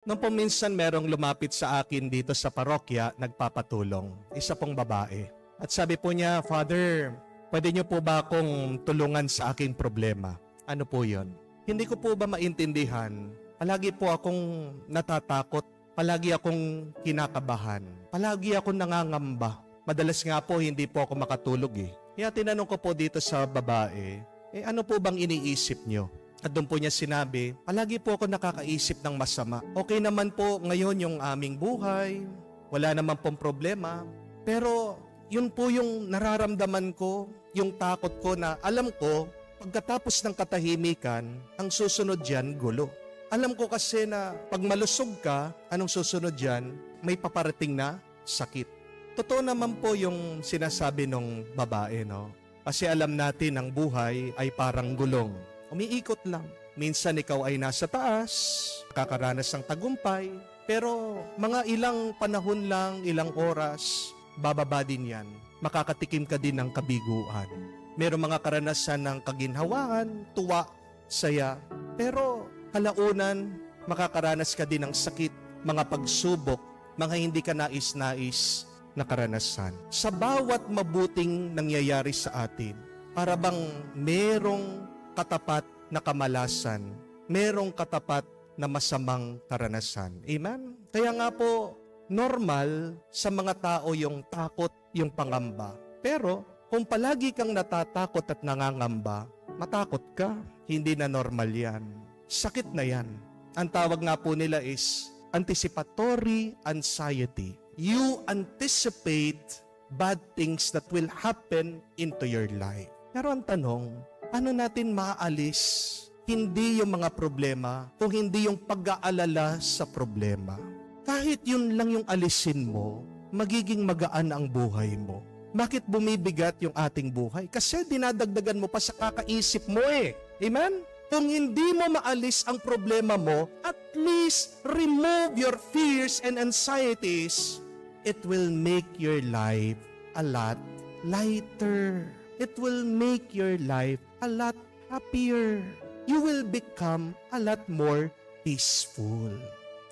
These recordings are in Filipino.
Nung po minsan merong lumapit sa akin dito sa parokya, nagpapatulong. Isa pong babae. At sabi po niya, Father, pwede niyo po ba akong tulungan sa aking problema? Ano po yon? Hindi ko po ba maintindihan? Palagi po akong natatakot. Palagi akong kinakabahan. Palagi akong nangangamba. Madalas nga po, hindi po ako makatulog eh. Kaya tinanong ko po dito sa babae, ano po bang iniisip niyo? At doon po niya sinabi, palagi po ako nakakaisip ng masama. Okay naman po ngayon yung aming buhay, wala naman pong problema. Pero yun po yung nararamdaman ko, yung takot ko na alam ko, pagkatapos ng katahimikan, ang susunod dyan, gulo. Alam ko kasi na pag malusog ka, anong susunod dyan? May paparating na sakit. Totoo naman po yung sinasabi ng babae, no? Kasi alam natin ang buhay ay parang gulong. Umiikot lang. Minsan ikaw ay nasa taas, kakaranas ng tagumpay, pero mga ilang panahon lang, ilang oras, bababa din yan. Makakatikim ka din ng kabiguan. Merong mga karanasan ng kaginhawaan, tuwa, saya, pero kalaunan, makakaranas ka din ng sakit, mga pagsubok, mga hindi ka nais-nais na karanasan. Sa bawat mabuting nangyayari sa atin, para bang merong katapat na kamalasan, merong katapat na masamang karanasan. Amen? Kaya nga po, normal sa mga tao yung takot, yung pangamba. Pero kung palagi kang natatakot at nangangamba, matakot ka, hindi na normal yan. Sakit na yan. Ang tawag nga po nila is anticipatory anxiety. You anticipate bad things that will happen into your life. Pero ang tanong, paano natin maaalis hindi yung mga problema kung hindi yung pag-aalala sa problema? Kahit yun lang yung alisin mo, magiging magaan ang buhay mo. Bakit bumibigat yung ating buhay? Kasi dinadagdagan mo pa sa kakaisip mo eh. Amen? Kung hindi mo maalis ang problema mo, at least remove your fears and anxieties. It will make your life a lot lighter. It will make your life a lot happier. You will become a lot more peaceful.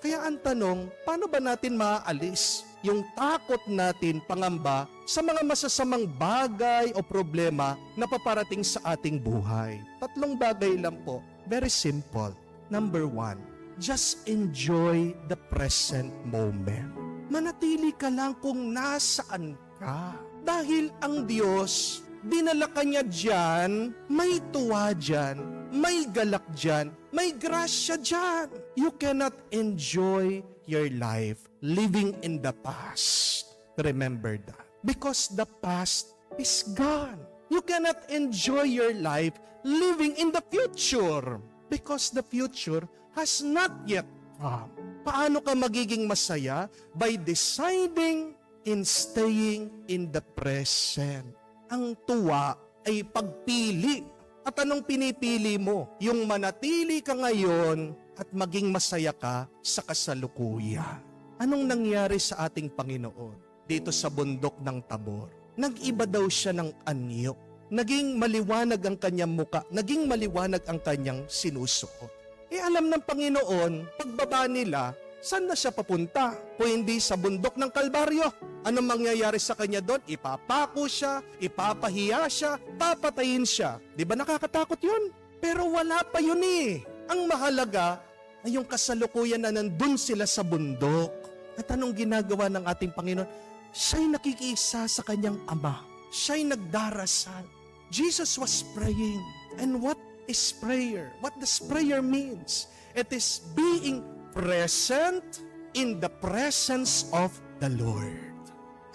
Kaya ang tanong, paano ba natin maaalis yung takot natin, pangamba, sa mga masasamang bagay o problema na paparating sa ating buhay? 3 bagay lang po. Very simple. Number 1, just enjoy the present moment. Manatili ka lang kung nasaan ka. Dahil ang Diyos, dinala ka niya dyan, may tuwa dyan, may galak dyan, may grasya dyan. You cannot enjoy your life living in the past. Remember that. Because the past is gone. You cannot enjoy your life living in the future. Because the future has not yet come. Paano ka magiging masaya? By deciding in staying in the present. Ang tuwa ay pagpili. At anong pinipili mo? Yung manatili ka ngayon at maging masaya ka sa kasalukuyan. Anong nangyari sa ating Panginoon dito sa bundok ng Tabor? Nag-iba daw siya ng anyo. Naging maliwanag ang kanyang muka. Naging maliwanag ang kanyang sinusuot. Alam ng Panginoon, pagbaba nila, saan na siya papunta? Kung hindi sa bundok ng Kalbaryo. Anong mangyayari sa kanya doon? Ipapako siya, ipapahiya siya, papatayin siya. Di ba nakakatakot yun? Pero wala pa yun eh. Ang mahalaga ay yung kasalukuyan na nandun sila sa bundok. At anong ginagawa ng ating Panginoon? Siya'y nakikiisa sa kanyang Ama. Siya'y nagdarasal. Jesus was praying. And what is prayer? What does prayer means? It is being present in the presence of the Lord.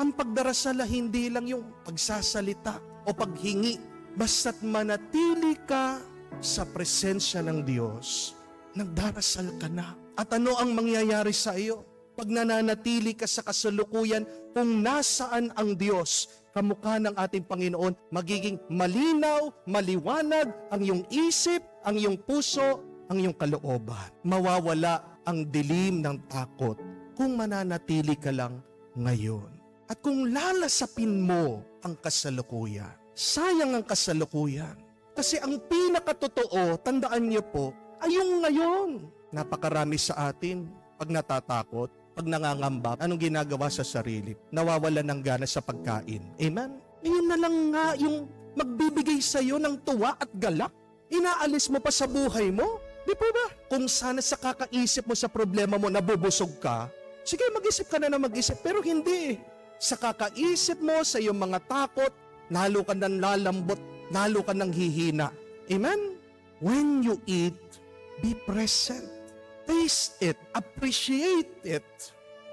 Ang pagdarasal ay hindi lang yung pagsasalita o paghingi. Basta't manatili ka sa presensya ng Diyos, nagdarasal ka na. At ano ang mangyayari sa iyo? Pag nananatili ka sa kasalukuyan, kung nasaan ang Diyos, kamukha ng ating Panginoon, magiging malinaw, maliwanag ang iyong isip, ang iyong puso, ang iyong kalooban. Mawawala ang dilim ng takot kung mananatili ka lang ngayon. At kung lalasapin mo ang kasalukuyan, sayang ang kasalukuyan. Kasi ang pinakatotoo, tandaan niyo po, ay yung ngayon. Napakarami sa atin, Pag natatakot, pag nangangamba, anong ginagawa sa sarili? Nawawalan ng gana sa pagkain. Amen? Ngayon na lang nga yung magbibigay sa'yo ng tuwa at galak. Inaalis mo pa sa buhay mo. Di po ba? Kung sana sa kakaisip mo sa problema mo, nabubusog ka, sige, mag-isip ka na mag-isip. Pero hindi. Sa kakaisip mo, sa iyong mga takot, lalo ka nang lalambot, lalo ka nang hihina. Amen? When you eat, be present. Taste it. Appreciate it.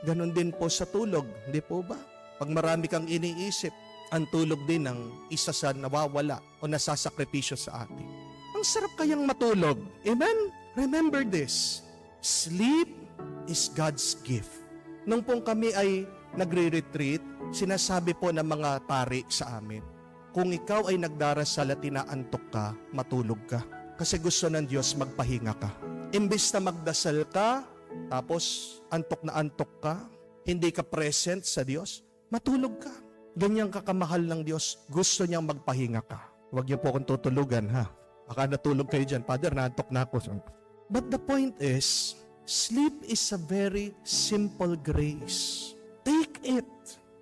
Ganon din po sa tulog. Hindi po ba? Pag marami kang iniisip, ang tulog din ang isa sa nawawala o nasasakripisyo sa atin. Ang sarap kayang matulog. Amen? Remember this. Sleep is God's gift. Nung pong kami ay nagre-retreat, sinasabi po ng mga pari sa amin, kung ikaw ay nagdarasal at inaantok ka, matulog ka. Kasi gusto ng Diyos magpahinga ka. Imbis na magdasal ka, tapos antok na antok ka, hindi ka present sa Diyos, matulog ka. Ganyan kakamahal ng Diyos, gusto niyang magpahinga ka. Huwag niyo po akong tutulugan, ha? Baka natulog kayo dyan, Father, naantok na ako. But the point is, sleep is a very simple grace. Take it.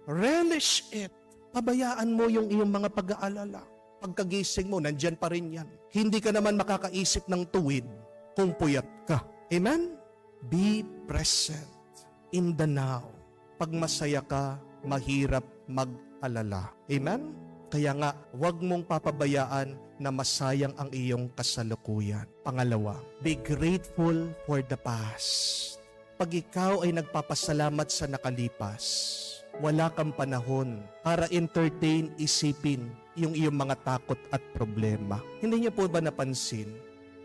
Relish it. Pabayaan mo yung iyong mga pag-aalala. Pagkagising mo, nandyan pa rin yan. Hindi ka naman makakaisip ng tuwid kung puyat ka. Amen? Be present in the now. Pag masaya ka, mahirap mag-alala. Amen? Kaya nga, huwag mong papabayaan na masayang ang iyong kasalukuyan. Pangalawa, be grateful for the past. Pag ikaw ay nagpapasalamat sa nakalipas, wala kang panahon para entertain, isipin yung iyong mga takot at problema. Hindi niyo po ba napansin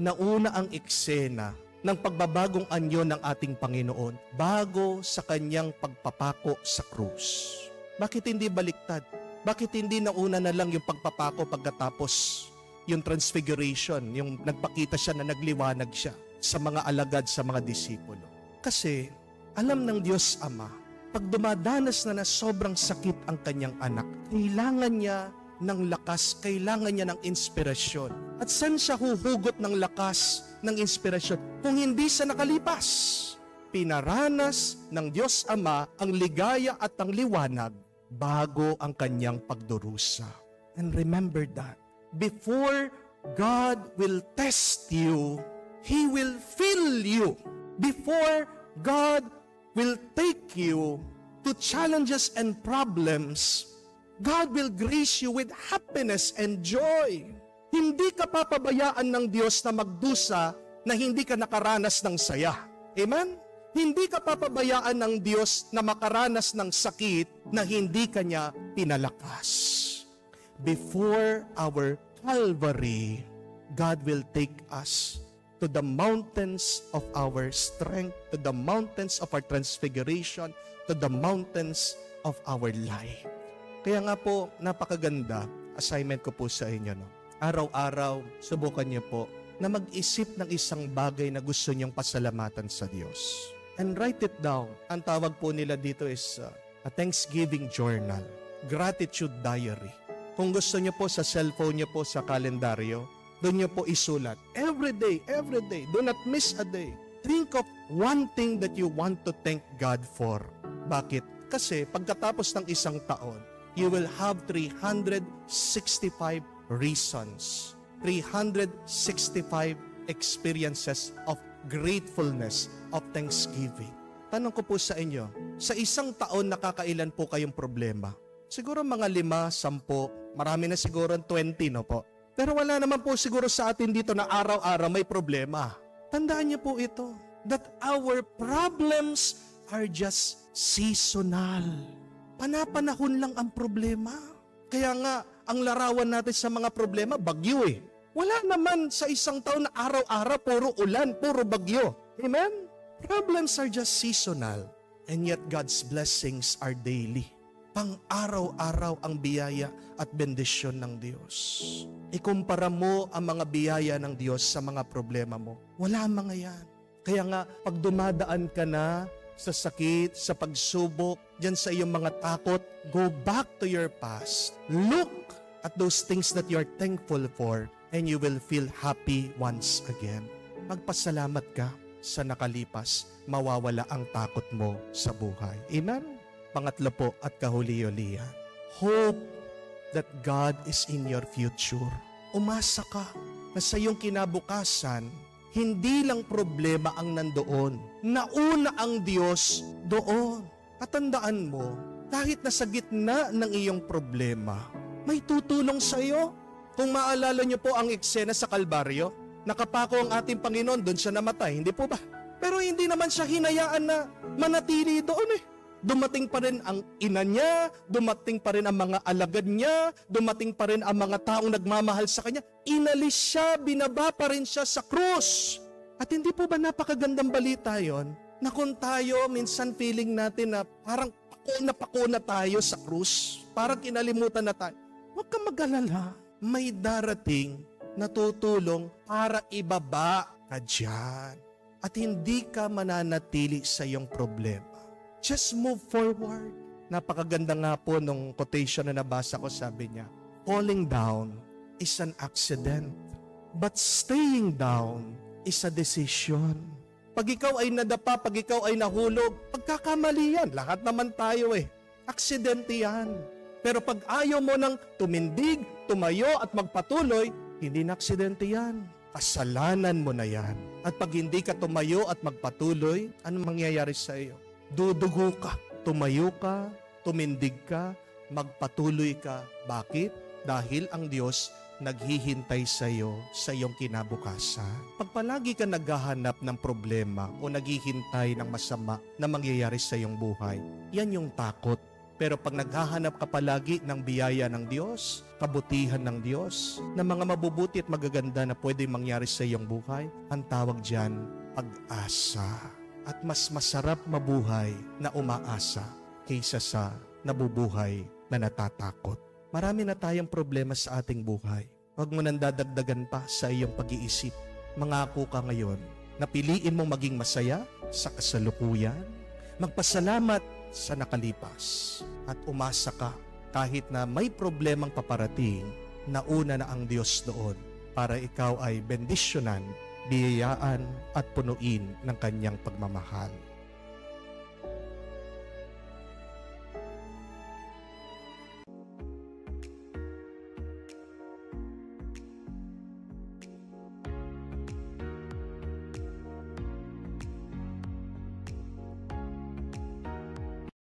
na una ang eksena ng pagbabagong anyo ng ating Panginoon bago sa kanyang pagpapako sa krus? Bakit hindi baliktad? Bakit hindi nauna na lang yung pagpapako pagkatapos yung transfiguration, yung nagpakita siya na nagliwanag siya sa mga alagad, sa mga disipulo? Kasi alam ng Diyos Ama, pag dumadanas na sobrang sakit ang kanyang anak, kailangan niya ng lakas, kailangan niya ng inspirasyon. At saan siya huhugot ng lakas, ng inspirasyon? Kung hindi sa nakalipas. Pinaranas ng Diyos Ama ang ligaya at ang liwanag bago ang kanyang pagdurusa. And remember that. Before God will test you, He will fill you. Before God will take you to challenges and problems, God will grace you with happiness and joy. Hindi ka papabayaan ng Diyos na magdusa na hindi ka nakaranas ng saya. Amen? Hindi ka papabayaan ng Diyos na makaranas ng sakit na hindi ka niya pinalakas. Before our Calvary, God will take us to the mountains of our strength, to the mountains of our transfiguration, to the mountains of our life. Kaya nga po, napakaganda, assignment ko po sa inyo. No? Araw-araw, subukan niyo po na mag-isip ng isang bagay na gusto niyong pasalamatan sa Diyos. And write it down. Ang tawag po nila dito is a Thanksgiving journal, gratitude diary. Kung gusto niyo po sa cellphone niyo po, sa kalendaryo, doon niyo po isulat. Every day, do not miss a day. Think of one thing that you want to thank God for. Bakit? Kasi pagkatapos ng isang taon, you will have 365 reasons, 365 experiences of gratefulness, of thanksgiving. Tanong ko po sa inyo, sa isang taon nakakailan po kayong problema? Siguro mga 5, 10, marami na siguro 20, no po? Pero wala naman po siguro sa atin dito na araw-araw may problema. Tandaan niyo po ito, that our problems are just seasonal. Panapanahon lang ang problema. Kaya nga, ang larawan natin sa mga problema, bagyo eh. Wala naman sa isang taon na araw-araw puro ulan, puro bagyo. Amen? Problems are just seasonal. And yet God's blessings are daily. Pang-araw-araw ang biyaya at bendisyon ng Diyos. Ikumpara mo ang mga biyaya ng Diyos sa mga problema mo. Wala mga yan. Kaya nga, pag dumadaan ka na sa sakit, sa pagsubok, dyan sa iyong mga takot, go back to your past. Look at those things that you're thankful for and you will feel happy once again. Magpasalamat ka. sa nakalipas, mawawala ang takot mo sa buhay. Amen? Pangatlo po at kahuli-hulihan, hope that God is in your future. Umasa ka na sa iyong kinabukasan, hindi lang problema ang nandoon. Nauna ang Diyos doon. At tandaan mo, kahit nasa gitna ng iyong problema, may tutulong sa iyo. Kung maalala niyo po ang eksena sa Kalbaryo, nakapako ang ating Panginoon, doon siya namatay, hindi po ba? Pero hindi naman siya hinayaan na manatili doon eh. Dumating pa rin ang ina niya, dumating pa rin ang mga alagad niya, dumating pa rin ang mga taong nagmamahal sa kanya. Inalis siya, binaba pa rin siya sa krus. At hindi po ba napakagandang balita yon? Na kung tayo, minsan feeling natin na parang pako na tayo sa krus. Parang kinalimutan na tayo. Huwag kang mag-alala. May darating na tutulong para ibaba ka dyan. At hindi ka mananatili sa iyong problema. Just move forward. Napakaganda nga po nung quotation na nabasa ko, sabi niya, falling down is an accident, but staying down is a decision. Pag ikaw ay nadapa, pag ikaw ay nahulog, pagkakamali yan. Lahat naman tayo eh. Aksidente yan. Pero pag ayaw mo nang tumindig, tumayo at magpatuloy, hindi na aksidente yan. Kasalanan mo na yan. At pag hindi ka tumayo at magpatuloy, anong mangyayari sa iyo? Dudugo ka, tumayo ka, tumindig ka, magpatuloy ka. Bakit? Dahil ang Diyos naghihintay sa iyo sa iyong kinabukasan. Pag palagi ka naghahanap ng problema o naghihintay ng masama na mangyayari sa iyong buhay, yan yung takot. Pero pag naghahanap ka palagi ng biyaya ng Diyos, kabutihan ng Diyos, na mga mabubuti at magaganda na pwede mangyari sa iyong buhay, ang tawag dyan, pag-asa. At mas masarap mabuhay na umaasa kaysa sa nabubuhay na natatakot. Marami na tayong problema sa ating buhay. Huwag mo nang dadagdagan pa sa iyong pag-iisip. Mangako ka ngayon na piliin mong maging masaya sa kasalukuyan, magpasalamat sa nakalipas, at umasa ka kahit na may problemang paparating, nauna na ang Diyos doon para ikaw ay bendisyonan, biyayaan at punuin ng kanyang pagmamahal.